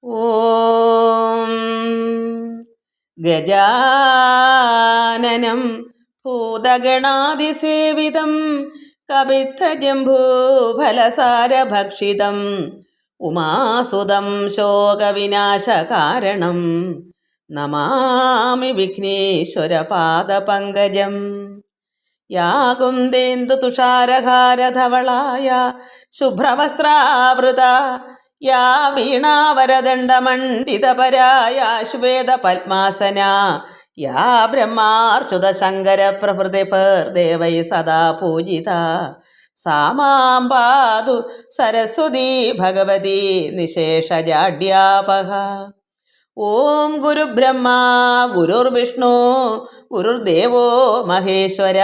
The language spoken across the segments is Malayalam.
ഓം ഗജാനനം ഭൂതഗണാതിസേവിതം കപിത്തജംബൂഫലസാരഭക്ഷിതം ഉമാസുതം ശോകവിനാശകാരണം നമാമി വിഘ്നേശ്വരപാദപങ്കജം. യാ കുന്ദേന്ദു തുഷാരഹാരധവളായ ശുഭ്രവസ്ത്രാവൃത യാ വീണാവരദണ്ഡമണ്ഡിതപരായ ശ്വേതപദ്മാസന യാ ബ്രഹ്മാർച്ചുതശങ്കരപ്രഭൃതിപർദേവൈ സദാ പൂജിത സാ മാം പാതു സരസ്വതീ ഭഗവതി നിശേഷജാഡ്യാപഹ. ഓം ഗുരുബ്രഹ്മ ഗുരുർവിഷ്ണു ഗുരുർദേവോ മഹേശ്വര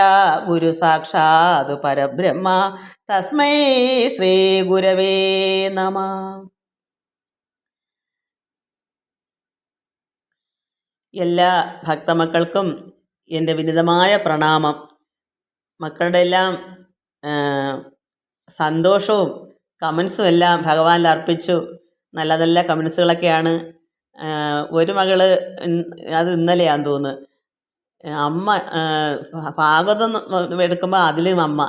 ഗുരു സാക്ഷാത് പരബ്രഹ്മ തസ്മൈ ശ്രീ ഗുരവേ നമ. എല്ലാ ഭക്തമക്കൾക്കും എൻ്റെ വിനീതമായ പ്രണാമം. മക്കളുടെ എല്ലാം സന്തോഷവും കമൻസും എല്ലാം ഭഗവാനിൽ അർപ്പിച്ചു. നല്ല നല്ല കമൻസുകളൊക്കെയാണ്. ഒരു മകള് അത് ഇന്നലെയാന്ന് തോന്നുന്നു, അമ്മ ഭാഗവതം എടുക്കുമ്പോൾ അതിലും അമ്മ,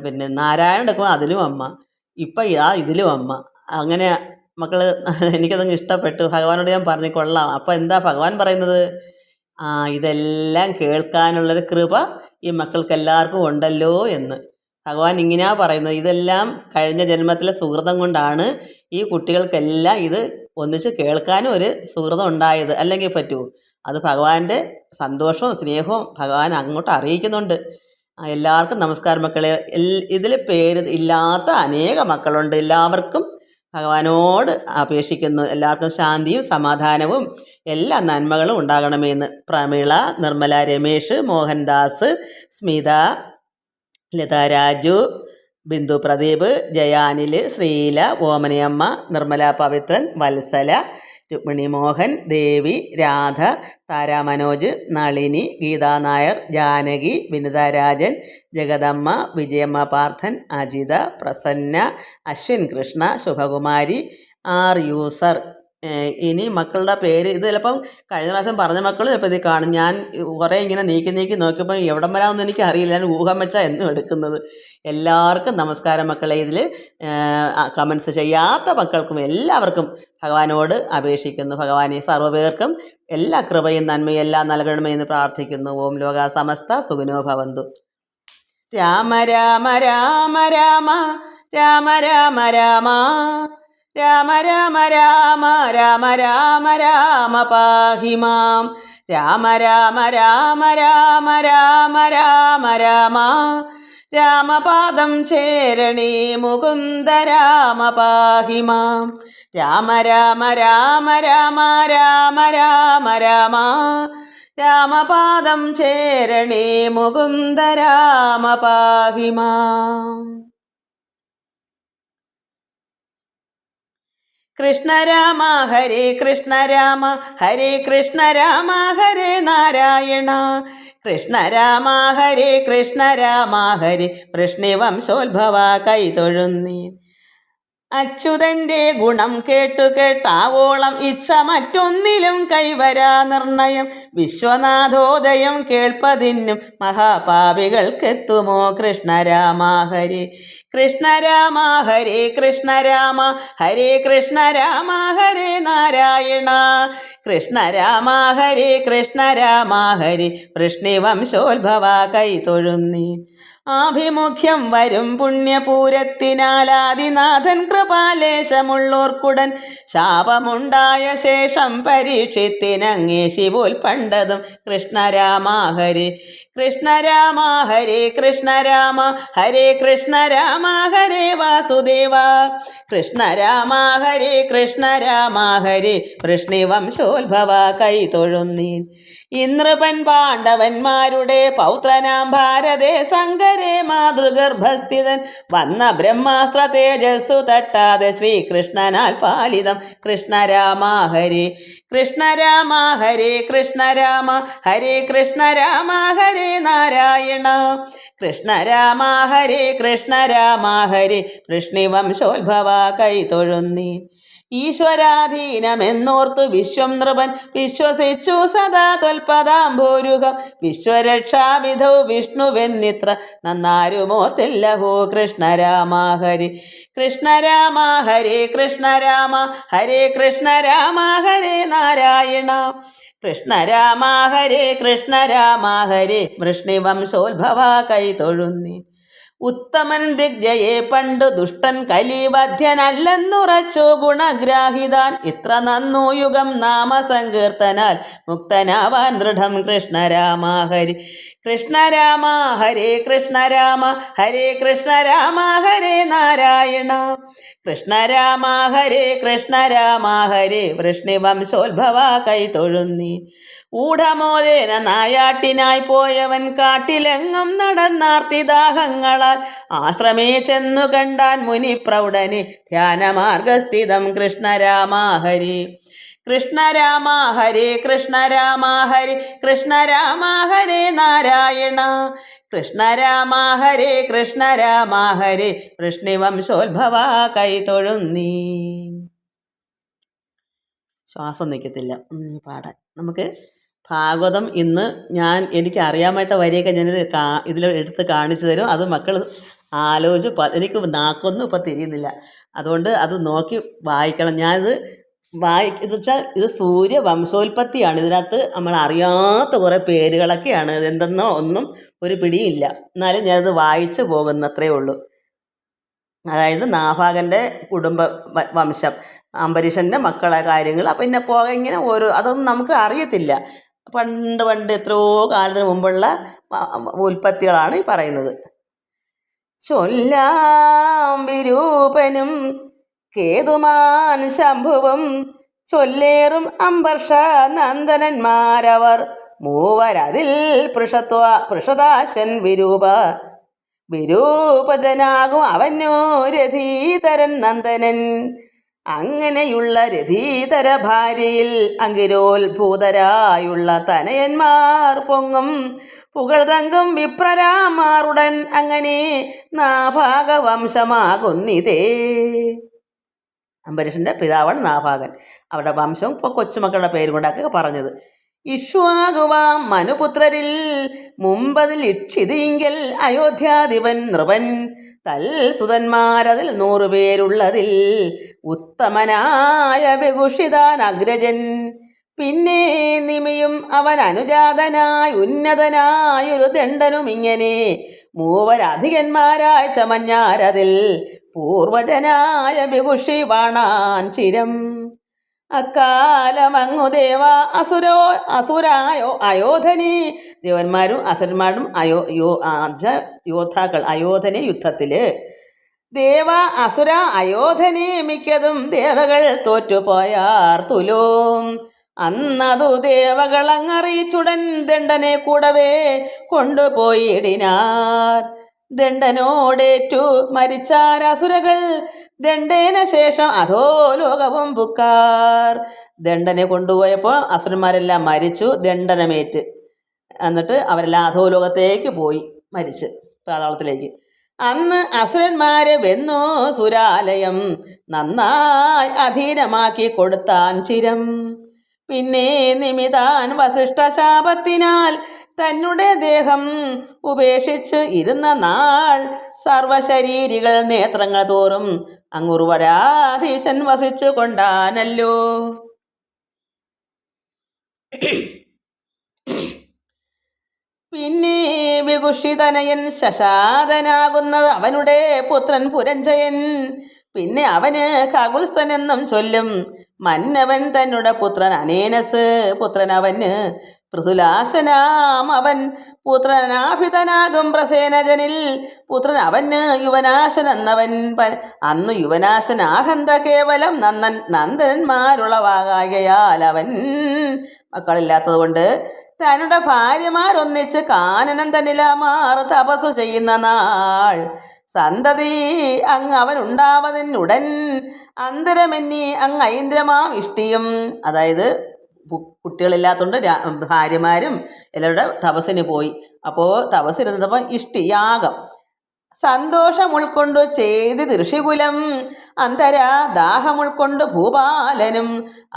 പിന്നെ നാരായണൻ എടുക്കുമ്പോൾ അതിലും അമ്മ, ഇപ്പം ഇതിലും അമ്മ. അങ്ങനെ മക്കള് എനിക്കതങ്ങ് ഇഷ്ടപ്പെട്ടു. ഭഗവാനോട് ഞാൻ പറഞ്ഞു കൊള്ളാം. അപ്പം എന്താ ഭഗവാൻ പറയുന്നത്? ഇതെല്ലാം കേൾക്കാനുള്ളൊരു കൃപ ഈ മക്കൾക്ക് എല്ലാവർക്കും ഉണ്ടല്ലോ എന്ന് ഭഗവാൻ ഇങ്ങനെയാ പറയുന്നത്. ഇതെല്ലാം കഴിഞ്ഞ ജന്മത്തിലെ സുഹൃതം കൊണ്ടാണ് ഈ കുട്ടികൾക്കെല്ലാം ഇത് ഒന്നിച്ച് കേൾക്കാനും ഒരു സുഹൃതം ഉണ്ടായത്. അല്ലെങ്കിൽ പറ്റുമോ? അത് ഭഗവാന്റെ സന്തോഷവും സ്നേഹവും ഭഗവാൻ അങ്ങോട്ട് അറിയിക്കുന്നുണ്ട്. എല്ലാവർക്കും നമസ്കാരം മക്കളെ. ഇതിൽ പേര് ഇല്ലാത്ത അനേക മക്കളുണ്ട്. എല്ലാവർക്കും ഭഗവാനോട് അപേക്ഷിക്കുന്നു, എല്ലാവർക്കും ശാന്തിയും സമാധാനവും എല്ലാ നന്മകളും ഉണ്ടാകണമെന്ന്. പ്രമിള, നിർമ്മല, രമേഷ്, മോഹൻദാസ്, സ്മിത, ലത, രാജു, ബിന്ദു, പ്രദീപ്, ജയാനിൽ, ശ്രീല, ഓമനയമ്മ, നിർമ്മല, പവിത്രൻ, വത്സല, രുക്മിണി, മോഹൻ, ദേവി, രാധ, താര, മനോജ്, നളിനി, ഗീതാ നായർ, ജാനകി, വിനിത രാജൻ, ജഗദമ്മ, വിജയമ്മ, പാർത്ഥൻ, അജിത, പ്രസന്ന, അശ്വിൻ കൃഷ്ണ, ശുഭകുമാരി, ആർ യൂസർ. ഇനി മക്കളുടെ പേര് ഇത് ചിലപ്പം കഴിഞ്ഞ പ്രാവശ്യം പറഞ്ഞ മക്കൾ ചിലപ്പോൾ ഇത് കാണും. ഞാൻ കുറേ ഇങ്ങനെ നീക്കി നോക്കിയപ്പോൾ എവിടം വരാമെന്ന് എനിക്ക് അറിയില്ല. ഞാൻ ഊഹം വെച്ചാൽ എന്നും എടുക്കുന്നത്. എല്ലാവർക്കും നമസ്കാരം മക്കളെ. ഇതിൽ കമൻസ് ചെയ്യാത്ത മക്കൾക്കും എല്ലാവർക്കും ഭഗവാനോട് അപേക്ഷിക്കുന്നു. ഭഗവാനെ സർവ്വപേർക്കും എല്ലാ കൃപയും നന്മയും എല്ലാം നൽകണമെന്ന് പ്രാർത്ഥിക്കുന്നു. ഓം ലോക സമസ്ത സുഖിനോ ഭവന്തു. രാമ രാമ രാമ രാമ രാമ രാമ രാമ രാമ രാമ രാമ രാമ രാമ രാമ പാഹി മാം. രാമ രാമ രാമ രാമ രാമ രാമ രാമ രാമപാദം ചേരണേ മുകുന്ദ രാമ പാഹി മാം. രാമ രാമ രാമ രാമ രാമ രാമ രാമ രാമപാദം ചേരണേ മുകുന്ദ രാമ പാഹി മാം. കൃഷ്ണ രാമ ഹരേ കൃഷ്ണ രാമ ഹരേ കൃഷ്ണ രാമ ഹരേ നാരായണ. കൃഷ്ണ രാമ ഹരേ കൃഷ്ണ രാമ ഹരേ വൃഷ്ണിവംശോത്ഭവ കൈതൊഴുന്നീൻ. അച്യുതൻ്റെ ഗുണം കേട്ടാവോളം ഇച്ഛ മറ്റൊന്നിലും കൈവരാ നിർണയം. വിശ്വനാഥോദയം കേൾപ്പതിനും മഹാപാപികൾക്കെത്തുമോ? കൃഷ്ണ രാമ ഹരേ കൃഷ്ണ രാമ ഹരേ കൃഷ്ണ രാമ ഹരേ കൃഷ്ണ രാമ ഹരേ നാരായണ. കൃഷ്ണ രാമ ഹരേ കൃഷ്ണ രാമ ഹരേ വൃഷ്ണിവംശോത്ഭവ കൈതൊഴുന്നീൻ. ആഭിമുഖ്യം വരും പുണ്യപൂരത്തിനാലാദിനാഥൻ കൃപാലേശമുള്ളോർക്കുടൻ ശാപമുണ്ടായ ശേഷം പരീക്ഷിത്തിനങ്ങേ ശിവോൽപണ്ടതും. കൃഷ്ണ രാമ ഹരേ കൃഷ്ണ രാമ ഹരേ കൃഷ്ണ രാമ ഹരേ കൃഷ്ണ രാമ ഹരേ വാസുദേവ. കൃഷ്ണ രാമ ഹരേ കൃഷ്ണ രാമ ഹരേ വൃഷ്ണിവംശോത്ഭവ കൈതൊഴുന്നീൻ. ഇന്ദ്രപൻ പാണ്ഡവന്മാരുടെ പൗത്രനാം ഭാരതേ സങ്കരേ മാതൃഗർഭസ്ഥിതൻ വന്ന ബ്രഹ്മാസ്ത്ര തേജസ്സു തട്ടാതെ ശ്രീകൃഷ്ണനാൽ പാലിതം. കൃഷ്ണ രാമ ഹരേ കൃഷ്ണ രാമ ഹരേ കൃഷ്ണ രാമ ഹരേ കൃഷ്ണ രാമ ഹരേ നാരായണ. കൃഷ്ണ രാമ ഹരേ കൃഷ്ണ രാമ ഹരേ വൃഷ്ണിവംശോത്ഭവ കൈതൊഴുന്നീൻ. ഈശ്വരാധീനമെന്നോർത്തു വിശ്വം നൃപൻ വിശ്വസിച്ചു സദാ തൊൽപദാംഭോരുകം വിശ്വരക്ഷാവിധൗ വിഷ്ണുവെന്നിത്ര നന്നാരുമോർത്തില്ലഹോ കൃഷ്ണ രാമ ഹരി കൃഷ്ണ രാമ ഹരേ കൃഷ്ണ രാമ ഹരേ കൃഷ്ണ രാമ ഹരേ നാരായണ കൃഷ്ണ രാമ ഹരേ കൃഷ്ണ രാമ ഹരേ വൃഷ്ണിവംശോത്ഭവ കൈതൊഴുന്നി ഉത്തമൻ ദിഗ്ജയെ പണ്ടു ദുഷ്ടൻ കലിവധ്യനല്ലെന്നുറച്ചു ഗുണഗ്രാഹിതാൻ ഇത്ര നന്നു യുഗം നാമസങ്കീർത്തനാൽ മുക്തനാവാൻ ദൃഢം കൃഷ്ണ രാമ ഹരി കൃഷ്ണ രാമ ഹരേ കൃഷ്ണ രാമ ഹരേ കൃഷ്ണ രാമ ഹരേ നാരായണ കൃഷ്ണ രാമ ഹരേ കൃഷ്ണ രാമ ഹരേ വൃഷ്ണിവംശോത്ഭവ കൈതൊഴുന്നി ഊഢമോദേന നായാട്ടിനായി പോയവൻ കാട്ടിലെങ്ങും നടന്നാർത്തിദാഹങ്ങളാൽ ആശ്രമേ ചെന്നു കണ്ടാൻ മുനിപ്രൗഢനെ ധ്യാനമാർഗസ്ഥിതം കൃഷ്ണ രാമ ഹരി കൃഷ്ണ രാമ ഹരേ കൃഷ്ണ രാമ ഹരി കൃഷ്ണ രാമ ഹരേ നാരായണ കൃഷ്ണ രാമ ഹരേ കൃഷ്ണ രാമ ഹരേ വൃഷ്ണിവംശോത്ഭവ കൈതൊഴുന്നീ. ശ്വാസം നിൽക്കത്തില്ല പാടാൻ. നമുക്ക് ഭാഗവതം ഇന്ന് എനിക്ക് അറിയാമാത്ത വരിയൊക്കെ ഞാനിത് ഇതിൽ എടുത്ത് കാണിച്ചു തരും. അത് മക്കൾ ആലോചിച്ച് എനിക്ക് നാക്കൊന്നും ഇപ്പം തിരിയുന്നില്ല, അതുകൊണ്ട് അത് നോക്കി വായിക്കണം. ഞാനിത് ഇത് വെച്ചാൽ ഇത് സൂര്യവംശോൽപ്പത്തിയാണ്. ഇതിനകത്ത് നമ്മൾ അറിയാത്ത കുറേ പേരുകളൊക്കെയാണ്. ഇതെന്തെന്നോ ഒന്നും ഒരു പിടിയില്ല, എന്നാലും ഞാനിത് വായിച്ചു പോകുന്നത്രേ ഉള്ളൂ. അതായത് നാഭാഗൻ്റെ കുടുംബ വംശം, അംബരീഷൻ്റെ മക്കളെ കാര്യങ്ങൾ, പിന്നെ പോകെ ഇങ്ങനെ അതൊന്നും നമുക്ക് അറിയത്തില്ല. പണ്ട് എത്രയോ കാലത്തിന് മുമ്പുള്ള ഉൽപ്പത്തികളാണ് ഈ പറയുന്നത്. ചൊല്ലാം വിരൂപനും കേതുമാൻ ശംഭുവും ചൊല്ലേറും അംബർഷ നന്ദനന്മാരവർ മൂവരതിൽ പൃഷദാശൻ വിരൂപജനാകും അവനോ രഥീധരൻ നന്ദനൻ. അങ്ങനെയുള്ള രഥീധര ഭാര്യയിൽ അങ്കിരോത്ഭൂതരായുള്ള തനയന്മാർ പൊങ്ങും പുകഴ്തങ്കും വിപ്രരാമാറുടൻ അങ്ങനെ നാഭാഗവംശമാകുന്നിതേ. അംബരീഷൻ്റെ പിതാവാണ് നാഭാഗൻ. അവരുടെ വംശവും ഇപ്പോൾ കൊച്ചുമക്കളുടെ പേരും കൊണ്ടൊക്കെ പറഞ്ഞത്. ഇക്ഷ്വാകുവാം മനുപുത്രരിൽ മുമ്പതിൽ ഇക്ഷിതിങ്കൽ അയോധ്യാധിപൻ നൃപൻ തൽസുതന്മാരതിൽ 100 പേരുള്ളതിൽ ഉത്തമനായ വിഭൂഷിതാൻ അഗ്രജൻ. പിന്നെ നിമിയും അവൻ അനുജാതനായി ഉന്നതനായൊരു ദണ്ഡനും ഇങ്ങനെ മൂവരധികന്മാരായി ചമഞ്ഞാരതിൽ പൂർവജനായ വിഭുഷി വാണാൻ ചിരം. അക്കാലമങ്ങു ദേവ അസുരായോ അയോധനെ, ദേവന്മാരും അസുരന്മാരും യോദ്ധാക്കൾ അയോധനെ യുദ്ധത്തില് ദേവ അസുര അയോധനെ മിക്കതും ദേവകൾ തോറ്റുപോയാർ തുലോം. അന്നതു ദേവകളങ്ങറിയിച്ചുടൻ ദണ്ഡനെ കൂടവേ കൊണ്ടുപോയിടിനാർ. ദണ്ഡനോടേറ്റു മരിച്ചാരസുരകൾ ദണ്ഡേന ശേഷം അധോലോകവും പുക്കാർ. ദണ്ഡനെ കൊണ്ടുപോയപ്പോൾ അസുരന്മാരെല്ലാം മരിച്ചു, ദണ്ഡനമേറ്റ്. എന്നിട്ട് അവരെല്ലാം അധോലോകത്തേക്ക് പോയി മരിച്ച് പാതാളത്തിലേക്ക്. അന്ന് അസുരന്മാരെ വെന്നു സുരാലയം നന്നായി അധീനമാക്കി കൊടുത്താൻ ചിരം. പിന്നെ നിമിതാൻ വസിഷ്ഠശാപത്തിനാൽ തന്നെ ദേഹം ഉപേക്ഷിച്ച് ഇരുന്ന നാൾ സർവശരീരികൾ നേത്രങ്ങൾ തോറും അങ്ങുർവരാധീശൻ വസിച്ചു കൊണ്ടാനല്ലോ. പിന്നെ വികുഷിതനയൻ ശശാദനാകുന്നത് അവനുടെ പുത്രൻ പുരഞ്ജയൻ. പിന്നെ അവന് ഖഗുൽസ്ഥനെന്നും ചൊല്ലും. മന്നവൻ തന്നെ പുത്രൻ അനേനസ്. പുത്രൻ അവന് പൃഥുലാശനാം. അവൻ പുത്രനാഭിതനാകും പ്രസേനജനിൽ. പുത്രൻ അവന് യുവനാശൻ എന്നവൻ. അന്ന് യുവനാശൻ ആഹന്ത കേവലം നന്ദനന്മാരുളവാകാകയാൽ അവൻ മക്കളില്ലാത്തത് കൊണ്ട് തന്നുടെ ഭാര്യമാരൊന്നിച്ച് കാനനം തന്നിലമാർ തപസ്സു ചെയ്യുന്ന നാൾ സന്തതി അങ്ങ് അവനുണ്ടാവതിനുടൻ അന്തരമെന്നി അങ്ങ് ഐന്ദ്രമാം ഇഷ്ടിയും. അതായത് കുട്ടികളില്ലാത്തതുകൊണ്ട് ഭാര്യമാരും എല്ലാവരുടെ തപസ്സിന് പോയി. അപ്പോൾ തപസ്സിരുന്നപ്പോൾ ഇഷ്ടി യാഗം, സന്തോഷം ഉൾക്കൊണ്ടു ചെയ്ത് ഋഷികുലം അന്തരാ ദാഹം ഉൾക്കൊണ്ട് ഭൂപാലനും.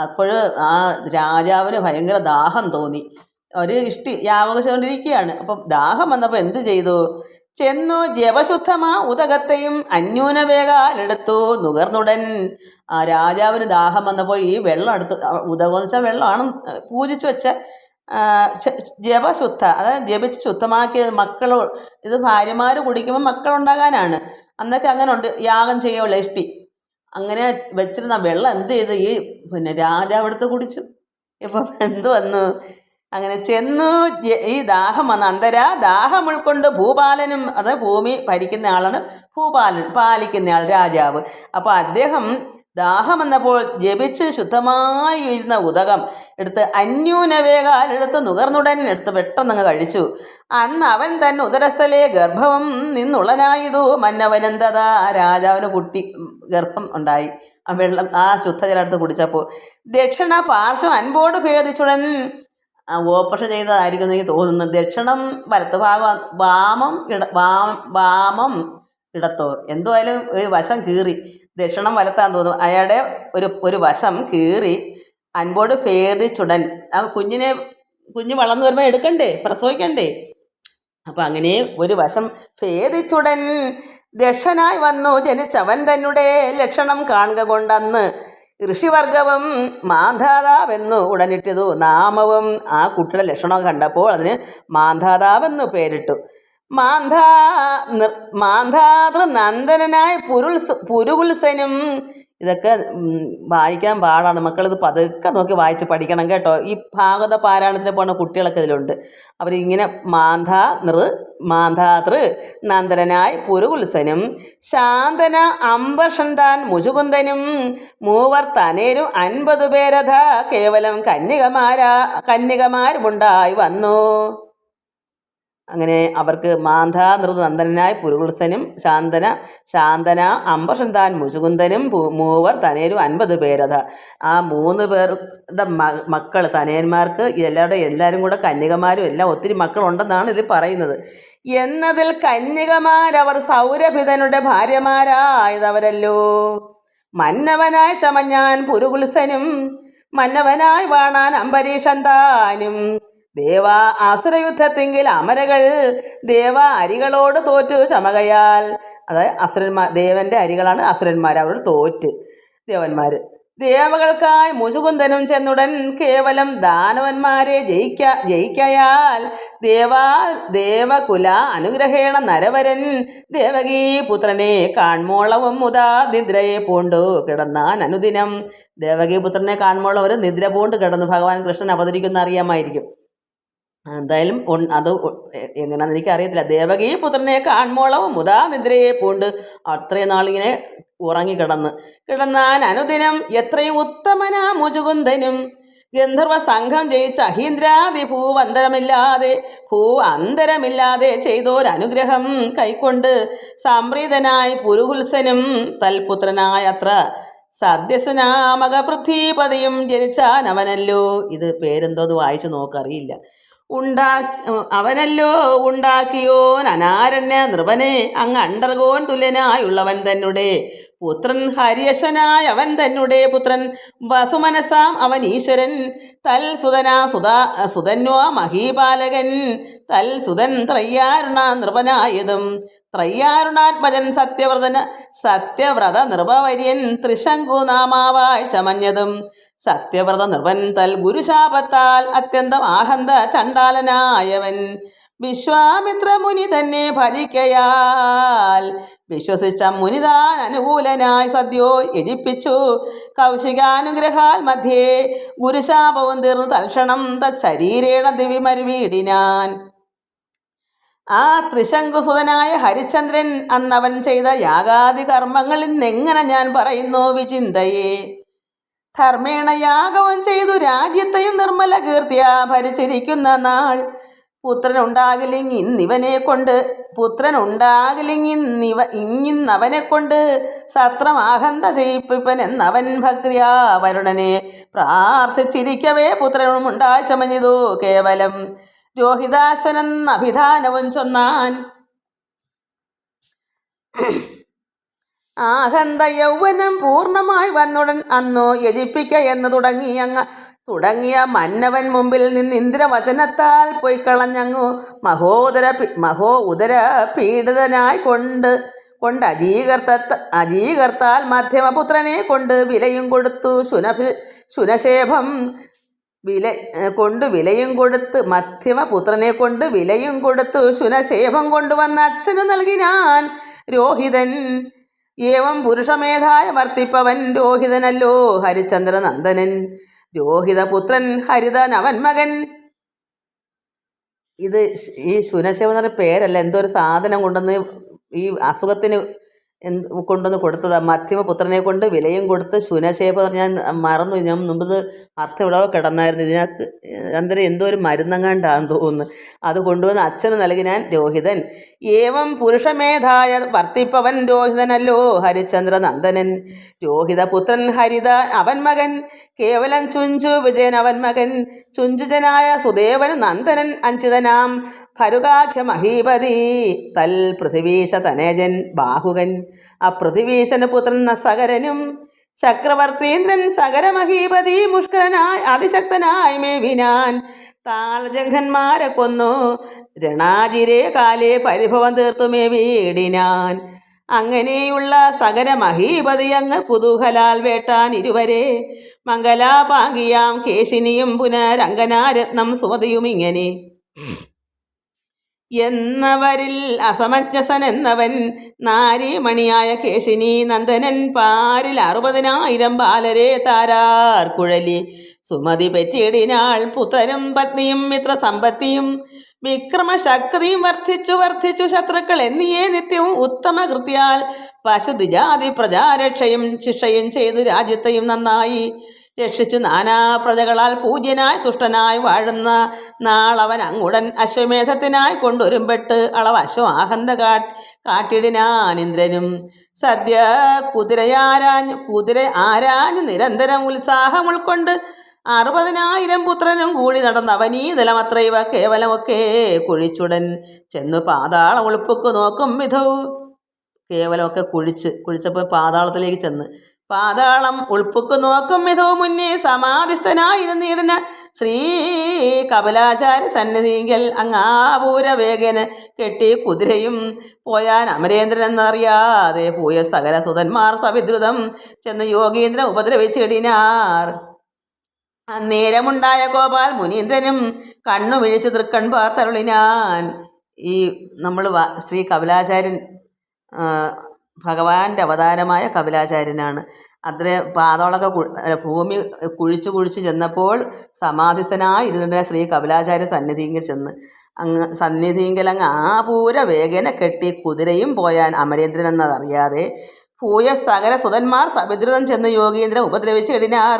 അപ്പോൾ ആ രാജാവിന് ഭയങ്കര ദാഹം തോന്നി. ഒരു യാഗം ചെയ്തുകൊണ്ടിരിക്കുകയാണ്. അപ്പം ദാഹം വന്നപ്പോൾ എന്ത് ചെയ്തു? ചെന്നു ജപശുദ്ധമാ ഉദകത്തെയും അന്യൂനവേകാലെടുത്തു നുകർന്നുടൻ. ആ രാജാവിന് ദാഹം വന്നപ്പോൾ ഈ വെള്ളം എടുത്ത്, ഉദകം എന്ന് വെച്ചാൽ വെള്ളമാണ്, പൂജിച്ചു വെച്ച ജപശുദ്ധ, അതായത് ജപിച്ച് ശുദ്ധമാക്കിയ മക്കൾ, ഇത് ഭാര്യമാർ കുടിക്കുമ്പോൾ മക്കളുണ്ടാകാനാണ്. അന്നൊക്കെ അങ്ങനെ ഉണ്ട്, യാഗം ചെയ്യുമല്ലോ അങ്ങനെ വെച്ചിരുന്ന വെള്ളം എന്ത് ചെയ്ത് ഈ രാജാവ് എടുത്ത് കുടിച്ചു. ഇപ്പം എന്ത് വന്നു? അങ്ങനെ ചെന്നു ഈ ദാഹം വന്ന് അന്തരാ ദാഹം ഉൾക്കൊണ്ട് ഭൂപാലനും, അത് ഭൂമി ഭരിക്കുന്ന ആളാണ് ഭൂപാലൻ, പാലിക്കുന്നയാൾ രാജാവ്. അപ്പോൾ അദ്ദേഹം ദാഹം വന്നപ്പോൾ ജപിച്ച് ശുദ്ധമായി ഇരുന്ന ഉദകം എടുത്ത് അന്യൂനവേകാലെടുത്ത് നുകർന്നുടൻ എടുത്ത് പെട്ടെന്നങ്ങ് കഴിച്ചു. അന്ന് അവൻ തന്നെ ഉദരസ്ഥലെ ഗർഭവും നിന്നുള്ളനായതു മന്നവനന്തതാ. രാജാവിന് ഗർഭം ഉണ്ടായി ആ വെള്ളം, ആ ശുദ്ധജലം എടുത്ത് കുടിച്ചപ്പോൾ. ദക്ഷിണ പാർശ്വം അൻപോട് ഭേദിച്ചുടൻ, ഓപ്പറേഷൻ ചെയ്തതായിരിക്കും എനിക്ക് തോന്നുന്നു. ദക്ഷിണം വലത്ത് ഭാഗം, വാമം ഇടത്തോ, എന്തുമായാലും ഒരു വശം കീറി, ദക്ഷിണം വലത്താന്ന് തോന്നുന്നു. അയാളുടെ ഒരു വശം കീറി അൻപോട് ഭേദിച്ചുടൻ. ആ കുഞ്ഞ് വളർന്നു വരുമ്പോൾ എടുക്കണ്ടേ, പ്രസവിക്കണ്ടേ? അപ്പം അങ്ങനെ ഒരു വശം ഭേദിച്ചുടൻ ദക്ഷനായി വന്നു ജനിച്ചവൻ തന്നെ ലക്ഷണം കാണുക കൊണ്ടന്ന് ഋഷിവർഗവും മാന്ധാതാവെന്നു ഉടനിട്ടതു നാമവും. ആ കുട്ടിയുടെ ലക്ഷണം കണ്ടപ്പോൾ അതിന് മാന്ധാതാവെന്നു പേരിട്ടു. മാന്ധാതൃ നന്ദനായ പുരുകുൽസനും. ഇതൊക്കെ വായിക്കാൻ പാടാണ് മക്കളിത് പതുക്കെ നോക്കി വായിച്ച് പഠിക്കണം കേട്ടോ. ഈ ഭാഗവത പാരായണത്തിന് പോകുന്ന കുട്ടികളൊക്കെ ഇതിലുണ്ട്. അവരിങ്ങനെ മാന്ധാതൃ നന്ദനായ പുരുകുൽസനും ശാന്തന അംബർഷന്താൻ മുചുകുന്ദനും മൂവർ തനേരും 50 പേരഥ കേവലം കന്യകമാരുമുണ്ടായി വന്നു. അങ്ങനെ അവർക്ക് നന്ദനായ പുരുകുൽസനും ശാന്തന അംബർഷന്താൻ മുചുകുന്ദനും മൂവർ തനേരും 50 പേരഥ. ആ 3 പേരുടെ മക്കൾ തനയന്മാർക്ക് എല്ലാവരും കൂടെ കന്യകമാരും എല്ലാം ഒത്തിരി മക്കളുണ്ടെന്നാണ് ഇതിൽ പറയുന്നത്. എന്നതിൽ കന്യകമാരവർ സൗരഭിതനുടെ ഭാര്യമാരായതവരല്ലോ. മന്നവനായി ചമഞ്ഞാൻ പുരുകുൽസനും മന്നവനായി വാണാൻ അംബരീഷന്താനും. ദേവ ആസുരയുദ്ധത്തെങ്കിൽ അമരകൾ അരികളോട് തോറ്റു ചമകയാൽ. അതായത് അസുരന്മാർ, ദേവന്റെ അരികളാണ് അസുരന്മാർ, അവരോട് തോറ്റ് ദേവന്മാർ. ദേവകൾക്കായി മുചുകുന്ദനും ചെന്നുടൻ കേവലം ദാനവന്മാരെ ജയിക്കയാൽ ദേവകുല അനുഗ്രഹേണ നരവരൻ ദേവകീ പുത്രനെ കാൺമോളവും മുതാ നിദ്രയെ പൂണ്ടു കിടന്നാൻ അനുദിനം. ദേവകീ പുത്രനെ കാൺമോളം അവർ നിദ്ര പൂണ്ട് കിടന്നു. ഭഗവാൻ കൃഷ്ണൻ അവതരിക്കുന്ന അറിയാമായിരിക്കും. എന്തായാലും അത് എങ്ങനെയാണെന്ന് എനിക്കറിയത്തില്ല. ദേവകീ പുത്രനെ കാൺമോളവും മുതാ നിദ്രയെ പൂണ്ട് അത്രയും നാളിങ്ങനെ കിടന്നാൻ അനുദിനം. എത്രയും ഉത്തമനാ മുചുകുന്ദനും ഗന്ധർവ സംഘം ജയിച്ച അഹീന്ദ്രാദി അന്തരമില്ലാതെ ചെയ്തോരനുഗ്രഹം കൈക്കൊണ്ട് സംപ്രീതനായി പുരുകുൽസനും തൽപുത്രനായ അത്ര സദ്യസുനാമക പൃഥ്വീപതിയും ജനിച്ചാനവനല്ലോ. ഇത് പേരെന്തോന്ന് വായിച്ചു നോക്കറിയില്ല. അവനല്ലോ ഉണ്ടാക്കിയോൻ അനാരണ്യ നൃപനെ അങ്ങ് അണ്ടർഗോൻ തുല്യനായുള്ളവൻ തന്നെ പുത്രൻ ഹരിയശനായ അവൻ തന്നെ പുത്രൻ വസുമനസാം അവൻ ഈശ്വരൻ സുതന്വാ മഹീപാലകൻ സുതൻ ത്രയ്യാരുണ നൃപനായതും ത്രയ്യാരുണാത്മജൻ സത്യവ്രത നൃപവര്യൻ ത്രിശങ്കുനാമാവായി ചമഞ്ഞതും സത്യവ്രത നൃപൻ ഗുരുശാപത്താൽ അത്യന്തം ആഹന്ത ചണ്ടാലനായവൻ വിശ്വാമിത്ര മുനി തന്നെ ഭജിക്കയാൽ വിശ്വസിച്ച മുനിതാൻ അനുകൂലനായി സദ്യോ യജിപ്പിച്ചു കൗശികാനുഗ്രഹാൽ മധ്യേ ഗുരുശാപവും തീർന്നു തൽക്ഷണം തരീരേണ ദിവിമരുവീടിനാൻ. ആ ത്രിശങ്കുസുതനായ ഹരിചന്ദ്രൻ അന്നവൻ ചെയ്ത യാഗാദി കർമ്മങ്ങളിൽ നിന്നെങ്ങനെ ഞാൻ പറയുന്നു വിചിന്തയെ. ധർമ്മേണ യാഗവും ചെയ്തു രാജ്യത്തെയും നിർമ്മല കീർത്തിയ ഭരിച്ചിരിക്കുന്ന നാൾ പുത്രനുണ്ടാകിലിങ്ങിന്നവനെ കൊണ്ട് സത്രമാഹന്ത ചെയ്യിപ്പൻ എന്നവൻ ഭക്തിയാ വരുണനെ പ്രാർത്ഥിച്ചിരിക്കവേ പുത്രനും ഉണ്ടായി ചമഞ്ഞതു കേവലം രോഹിതാശനൻ അഭിധാനവും ചൊന്നാൻ. ആഹന്ത യൗവനം പൂർണ്ണമായി വന്നുടൻ അന്നു യജിപ്പിക്ക എന്ന് തുടങ്ങിയ മന്നവൻ മുമ്പിൽ നിന്ന് ഇന്ദ്രവചനത്താൽ പൊയ്ക്കളഞ്ഞങ്ങു മഹോ ഉദര പീഡിതനായി കൊണ്ട് അജീകർത്താൽ മധ്യമപുത്രനെ കൊണ്ട് വിലയും കൊടുത്തു ശുനശേഭം വിലയും കൊടുത്ത് മധ്യമപുത്രനെ കൊണ്ട് വിലയും കൊടുത്തു ശുനശേഭം കൊണ്ടുവന്ന അച്ഛനു നൽകിനാൻ രോഹിതൻ. ഏവം പുരുഷമേധായ വർത്തിപ്പവൻ രോഹിതനല്ലോ ഹരിചന്ദ്രനന്ദനൻ. രോഹിതപുത്രൻ ഹരിതൻ അവൻ മകൻ. ഇത് ഈ ശുനശേഭം എന്ന് പറഞ്ഞ പേരല്ല, എന്തോ ഒരു സാധനം കൊണ്ടുവന്ന് ഈ അസുഖത്തിന് കൊണ്ടുവന്ന് കൊടുത്തതാണ്. മധ്യമപുത്രനെ കൊണ്ട് വിലയും കൊടുത്ത് ശുനശേഭം ഞാൻ മറന്നു. ഞാൻ മുമ്പ് അർത്ഥം ഇവിടവോ കിടന്നായിരുന്നു. ഇതിനകത്ത് അന്തരം എന്തോ ഒരു മരുന്നങ്ങാണ്ടാന്ന് തോന്നുന്നു. അത് കൊണ്ടുവന്ന് അച്ഛന് നൽകിനാൻ രോഹിതൻ. ഏവം പുരുഷമേധായ വർത്തിപ്പവൻ രോഹിതനല്ലോ ഹരിചന്ദ്രനന്ദനൻ. രോഹിതപുത്രൻ ഹരിത അവൻ മകൻ. കേവലം ചുഞ്ചു വിജയൻ അവൻ മകൻ. ചുഞ്ചുജനായ സുദേവൻ നന്ദനൻ അഞ്ചിതനാം ഭരുകാഖ്യ മഹീപതി തൽ പൃഥിവീശ തനേജൻ ബാഹുകൻ. അപൃഥിവീശന് പുത്രൻ സകരനും ചക്രവർത്തീന്ദ്രൻ സകരമഹീപതി മുഷ്കരനായി അതിശക്തനായി മേവിനാൻ. താളജംഘന്മാരെ കൊന്നു രണാജിരെ കാലേ പരിഭവം തീർത്തുമേ വീടിനാൻ. അങ്ങനെയുള്ള സകരമഹീപതി അങ്ങ് കുതൂഹലാൽ വേട്ടാൻ ഇരുവരെ. മംഗലാപാങ്കിയാം കേശിനിയും പുനരംഗനാരത്നം സുമതിയും ഇങ്ങനെ എന്നവരിൽ അസമഞ്ജസൻ എന്നവൻ നാരീമണിയായ കേശിനി നന്ദനൻ. പാരിൽ 60,000 ബാലരെ താരാർ കുഴലി സുമതി പെറ്റിയിടിനാൾ. പുത്രനും പത്നിയും മിത്രസമ്പത്തിയും വിക്രമശക്തിയും വർദ്ധിച്ചു ശത്രുക്കൾ എന്നിയേ നിത്യവും ഉത്തമ കൃത്യാൽ പശുദിജാതി പ്രജാരക്ഷയും ശിക്ഷയും ചെയ്തു രാജ്യത്തെയും നന്നായി രക്ഷിച്ചു നാനാ പ്രജകളാൽ പൂജ്യനായി തുഷ്ടനായി വാഴുന്ന നാളവൻ അങ്ങുടൻ അശ്വമേധത്തിനായി കൊണ്ടൊരുമ്പെട്ട് അളവ് അശ്വാഹന്ത കാട്ടിടിനാൻ ഇന്ദ്രനും. സദ്യ കുതിര ആരാഞ്ഞു നിരന്തരം ഉത്സാഹം ഉൾക്കൊണ്ട് 60,000 പുത്രനും കൂടി നടന്നവനീതലമത്രൈവ കേവലമൊക്കെ കുഴിച്ചുടൻ ചെന്നു പാതാളം ഉളുപ്പുക്ക് നോക്കും വിധവും. കേവലമൊക്കെ കുഴിച്ചപ്പോൾ പാതാളത്തിലേക്ക് ചെന്ന് പാതാളം ഉൾപ്പുക്ക് നോക്കും വിധവും മുന്നേ സമാധിസ്ഥനായിരുന്നിടന ശ്രീ കപിലാചാര്യ സന്നിധിങ്കൽ അങ്ങാപൂര വേഗന് കെട്ടി കുതിരയും പോയാൻ അമരേന്ദ്രൻ എന്നറിയാതെ പോയ സകലസുതന്മാർ സവിദ്രുതം ചെന്ന് യോഗീന്ദ്രൻ ഉപദ്രവിച്ചിടിനാർ. അന്നേരമുണ്ടായ ഗോപാൽ മുനീന്ദ്രനും കണ്ണു മിഴിച്ച് തൃക്കൺ പാർത്തരുളിനാൻ. ഈ നമ്മൾ ശ്രീ കപിലാചാര്യൻ ഭഗവാന്റെ അവതാരമായ കപിലാചാര്യനാണ്. അത്ര പാതാളമൊക്കെ ഭൂമി കുഴിച്ച് ചെന്നപ്പോൾ സമാധിസ്ഥനായിരുന്ന ശ്രീ കപിലാചാര്യ സന്നിധിങ്കിൽ ചെന്ന് സന്നിധിങ്കിൽ അങ്ങ് ആപൂര വേഗന കെട്ടി കുതിരയും പോയാൻ അമരേന്ദ്രൻ എന്നതറിയാതെ പൂയ സകല സുതന്മാർ സവിദ്രുതം ചെന്ന് യോഗീന്ദ്രൻ ഉപദ്രവിച്ചിടിനാർ.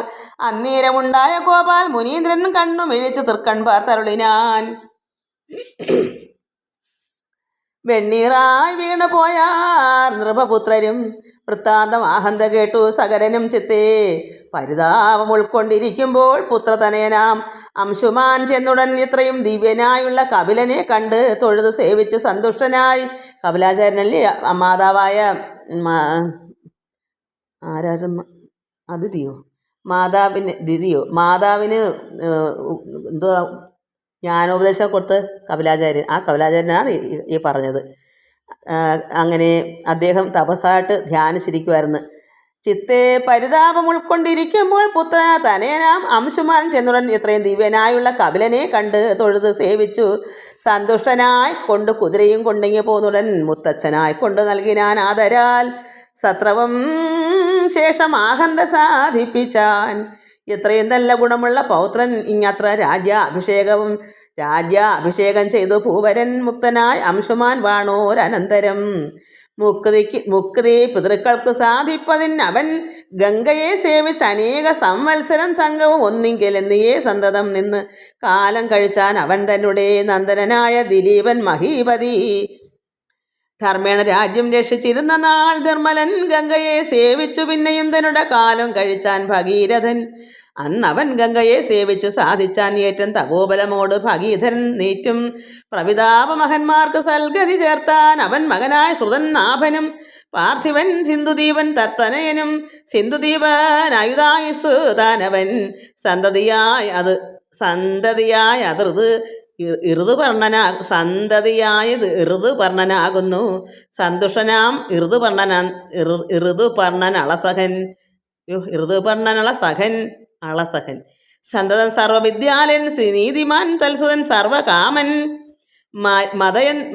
അന്നേരമുണ്ടായ ഗോപാൽ മുനീന്ദ്രൻ കണ്ണു മിഴിച്ച് തൃക്കൺ പാർത്തരുളിനാൻ. വെണ്ണീറായി വീണു പോയാർ നൃപപുത്രരും വൃത്താന്തം ആഹന്ത കേട്ടു സകരനും ചിത്തേ. പരിതാപം ഉൾക്കൊണ്ടിരിക്കുമ്പോൾ പുത്രതനയനാം അംശുമാൻ ചെന്നുടൻ ഇത്രയും ദിവ്യനായുള്ള കപിലനെ കണ്ട് തൊഴുതു സേവിച്ച് സന്തുഷ്ടനായി. കപിലാചാര്യനല്ലേ മാതാവായ ആരാരും മാതാവിന് എന്തുവാ ജ്ഞാനോപദേശം കൊടുത്ത് കപിലാചാര്യൻ. ആ കപിലാചാര്യനാണ് ഈ പറഞ്ഞത്. അങ്ങനെ അദ്ദേഹം തപസ്സായിട്ട് ധ്യാനിച്ചിരിക്കുമായിരുന്നു. ചിത്തെ പരിതാപം ഉൾക്കൊണ്ടിരിക്കുമ്പോൾ പുത്ര തനയനാം അംശുമാൻ ചെന്നുടൻ ഇത്രയും ദിവ്യനായുള്ള കപിലനെ കണ്ട് തൊഴുത് സേവിച്ചു സന്തുഷ്ടനായി കൊണ്ട് കുതിരയും കൊണ്ടെങ്കി പോന്നുടൻ മുത്തച്ഛനായി കൊണ്ട് നൽകിനാൻ ആദരാൽ. സത്രവം ശേഷം ആഹന്ത സാധിപ്പിച്ചാൻ. ഇത്രയും നല്ല ഗുണമുള്ള പൗത്രൻ ഇങ്ങത്ര രാജ്യാഭിഷേകം ചെയ്തു ഭൂവരൻ മുക്തനായി അംശുമാൻ വാണോരനന്തരം. മുക്തി പിതൃക്കൾക്ക് സാധിപ്പതിന് അവൻ ഗംഗയെ സേവിച്ച് അനേക സംവത്സരം സംഘവും ഒന്നിങ്കലെന്നിയേ സന്തതം നിന്ന് കാലം കഴിച്ചാൻ അവൻ തന്നെ നന്ദനായ ദിലീപൻ മഹീപതി. ധർമ്മേണ രാജ്യം രക്ഷിച്ചിരുന്ന നാൾ നിർമ്മലൻ ഗംഗയെ സേവിച്ചു പിന്നെയും തന്നുടെ കാലം കഴിച്ചാൻ ഭഗീരഥൻ. അന്നവൻ ഗംഗയെ സേവിച്ചു സാധിച്ചാൻ ഏറ്റം തപോബലമോട് ഭഗീധരൻ നീറ്റും പ്രവിതാപമഹന്മാർക്ക് സൽഗതി ചേർത്താൻ അവൻ മകനായ ശ്രുതൻ നാഭനും പാർത്ഥിവൻ സിന്ധുദീപൻ തത്തനയനും സിന്ധുദീപൻ ആയുധായുസ് താനവൻ സന്തതിയായ അത് ഋതുപർണനാകുന്നു സന്തുഷ്ടനാം ഋതുപർണനളസഹൻ സന്തതൻ സർവവിദ്യാലയൻ നീതിമാൻ തൽസുതൻ സർവകാമൻ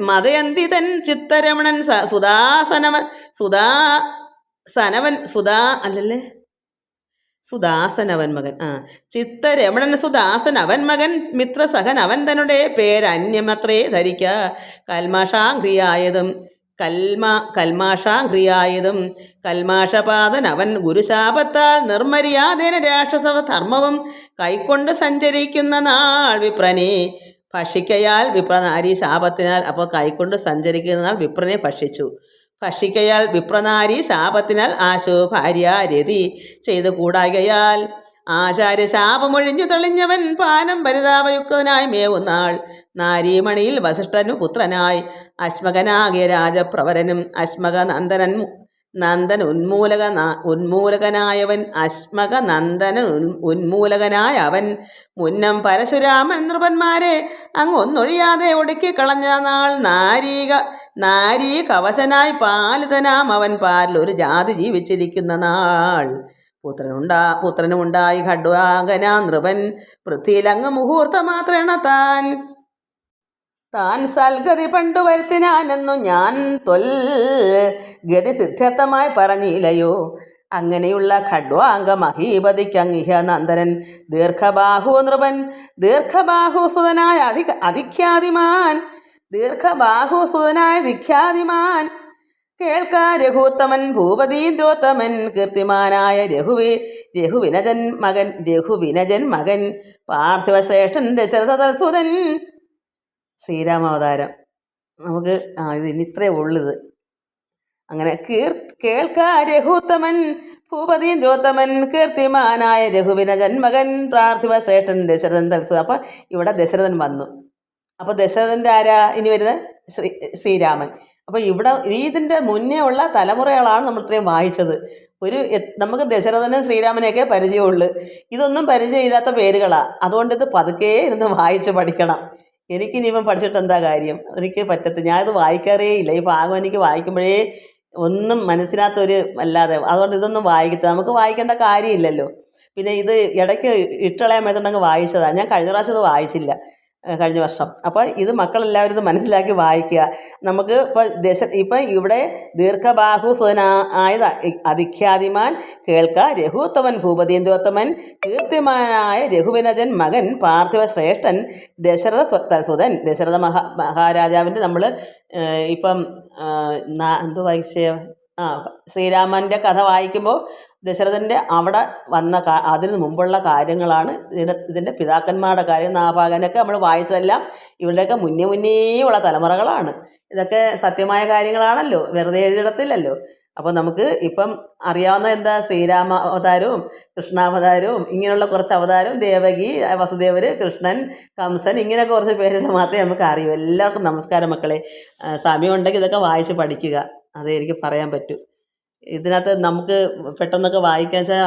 മതയന്തിതൻ ചിത്തരമണൻ സുദാസനവൻ മകൻ ചിത്തരമണൻ സുദാസൻ അവൻ മകൻ മിത്രസഹൻ അവൻ തന്നെ പേരന്യമത്രേ ധരിക്ക കൽമാഷാഘ്രിയായതും കൽമാഷപാതൻ അവൻ ഗുരുശാപത്താൽ നിർമര്യാദേന രാക്ഷസ ധർമ്മവും കൈക്കൊണ്ട് സഞ്ചരിക്കുന്ന നാൾ വിപ്രനെ ഭക്ഷിക്കയാൽ വിപ്രനാരി ശാപത്തിനാൽ അപ്പോൾ കൈക്കൊണ്ട് സഞ്ചരിക്കുന്ന നാൾ വിപ്രനെ ഭക്ഷിക്കയാൽ വിപ്രനാരി ശാപത്തിനാൽ ആശു ഭാര്യ രതി ചെയ്തു കൂടാകയാൽ ആചാര്യ ശാപമൊഴിഞ്ഞു തെളിഞ്ഞവൻ പാനം പരിതാപയുക്തനായി മേവുന്നാൾ നാരീമണിയിൽ വസിഷ്ഠനു പുത്രനായി അശ്മകനാകിയ രാജപ്രവരനും ഉന്മൂലകനായ അവൻ മുന്നം പരശുരാമൻ നൃപന്മാരെ അങ്ങൊന്നൊഴിയാതെ ഒടുക്കി കളഞ്ഞ നാൾ നാരീ കവശനായി പാലിതനാം അവൻ പാലിൽ ഒരു ജാതി ജീവിച്ചിരിക്കുന്ന നാൾ പുത്രനുമുണ്ടായി ഖഡ്വാങ്കനാ നൃപൻ പൃഥ്വിയിലങ്ങ് മുഹൂർത്തമാത്രേണ താൻ സൽഗതി പണ്ടു വരുത്തിനാനെന്നു ഞാൻ ഗതി സിദ്ധാർത്ഥമായി പറഞ്ഞില്ലയോ. അങ്ങനെയുള്ള ഖഡ്വാംഗ മഹീപതിക്കങ്ങിഹ നന്ദനൻ ദീർഘബാഹു നൃപൻ ദീർഘബാഹുസുതനായ ദിഖ്യാതിമാൻ കേൾക്ക രഘുത്തമൻ ഭൂപതീന്ദ്രോത്തമൻ കീർത്തിമാനായ രഘുവിനജൻ മകൻ പാർത്ഥിവശ്രേഷ്ഠൻ ദശരഥ തൽസുതൻ. ശ്രീരാമാവതാരം നമുക്ക് ഇതിന് ഇത്രേ ഉള്ളത്. അങ്ങനെ കേൾക്ക രഘുത്തമൻ ഭൂപതീന്ദ്രോത്തമൻ കീർത്തിമാനായ രഘുവിനജൻ മകൻ പാർത്ഥിവശ്രേഷ്ഠൻ ദശരഥൻ തൽസുതൻ. അപ്പം ഇവിടെ ദശരഥൻ വന്നു. അപ്പോൾ ദശരഥൻ്റെ ആരാ ഇനി വരുന്നത്? ശ്രീരാമൻ. അപ്പോൾ ഇവിടെ ഇതിൻ്റെ മുന്നേ ഉള്ള തലമുറകളാണ് നമ്മൾ ഇത്രയും വായിച്ചത്. നമുക്ക് ദശരഥനും ശ്രീരാമനെയൊക്കെ പരിചയമുള്ളൂ. ഇതൊന്നും പരിചയമില്ലാത്ത പേരുകളാണ്. അതുകൊണ്ട് ഇത് പതുക്കെ ഇരുന്ന് വായിച്ച് പഠിക്കണം. എനിക്കിനിയിപ്പം പഠിച്ചിട്ട് എന്താ കാര്യം? എനിക്ക് പറ്റത്തില്ല. ഞാനിത് വായിക്കാറേ ഇല്ല. ഈ ഭാഗം എനിക്ക് വായിക്കുമ്പോഴേ ഒന്നും മനസ്സിനകത്തൊരു അല്ലാതെ. അതുകൊണ്ട് ഇതൊന്നും നമുക്ക് വായിക്കേണ്ട കാര്യമില്ലല്ലോ. പിന്നെ ഇത് ഇടയ്ക്ക് ഇട്ടളയാൻ മേത്തുണ്ടെങ്കിൽ വായിച്ചതാണ്. ഞാൻ കഴിഞ്ഞ പ്രാവശ്യം ഇത് വായിച്ചില്ല, കഴിഞ്ഞ വർഷം. അപ്പോൾ ഇത് മക്കളെല്ലാവരും ഇത് മനസ്സിലാക്കി വായിക്കുക. നമുക്ക് ഇപ്പം ഇവിടെ ദീർഘബാഹുസുതനായ അതിഖ്യാതിമാൻ കേൾക്ക രഘുത്തമൻ ഭൂപതീന്ദ്രോത്തമൻ കീർത്തിമാനായ രഘുവിനജൻ മകൻ പാർത്ഥിവശ്രേഷ്ഠൻ ദശരഥസുതൻ. ദശരഥ മഹാരാജാവിൻ്റെ നമ്മൾ ഇപ്പം എന്ത് വായിച്ചേ? ശ്രീരാമൻ്റെ കഥ വായിക്കുമ്പോൾ ദശരഥൻ്റെ അവിടെ വന്ന അതിന് മുമ്പുള്ള കാര്യങ്ങളാണ് ഇതിൻ്റെ പിതാക്കന്മാരുടെ കാര്യം. നാഭാഗനൊക്കെ നമ്മൾ വായിച്ചതെല്ലാം ഇവരുടെയൊക്കെ മുന്നേ ഉള്ള തലമുറകളാണ്. ഇതൊക്കെ സത്യമായ കാര്യങ്ങളാണല്ലോ, വെറുതെ എഴുതിയിടത്തില്ലല്ലോ. അപ്പോൾ നമുക്ക് ഇപ്പം അറിയാവുന്ന എന്താ? ശ്രീരാമ അവതാരവും കൃഷ്ണാവതാരവും ഇങ്ങനെയുള്ള കുറച്ച് അവതാരവും, ദേവകി, വസുദേവർ, കൃഷ്ണൻ, കംസൻ, ഇങ്ങനെയൊക്കെ കുറച്ച് പേരുകൾ മാത്രമേ നമുക്ക് അറിയൂ. എല്ലാവർക്കും നമസ്കാരം മക്കളെ. സമയം ഉണ്ടെങ്കിൽ ഇതൊക്കെ വായിച്ച് പഠിക്കുക. അതേ എനിക്ക് പറയാൻ പറ്റൂ. ഇതിനകത്ത് നമുക്ക് പെട്ടെന്നൊക്കെ വായിക്കാൻ വെച്ചാൽ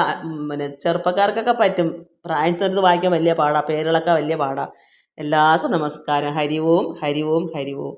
പിന്നെ ചെറുപ്പക്കാർക്കൊക്കെ പറ്റും. പ്രായത്തിനടുത്ത് വായിക്കാൻ വലിയ പാടാണ്. പേരുകളൊക്കെ വലിയ പാടാണ്. എല്ലാവർക്കും നമസ്കാരം. ഹരി ഓം ഹരി ഓം ഹരി ഓം.